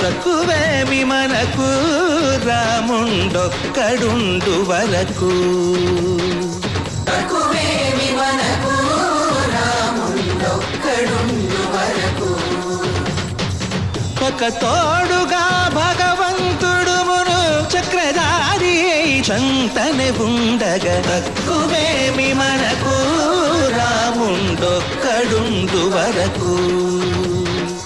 తక్కువేమి మనకు రాముండొక్కడుండు వరకు. తక్కువేమి మనకు రాముండొక్కడుండు వరకు. ఒక తోడుగా భగవంతుడు మును చక్రధారి చంతనే ఉండగా తక్కువేమి మనకు రాముండొక్కడుండు వరకు.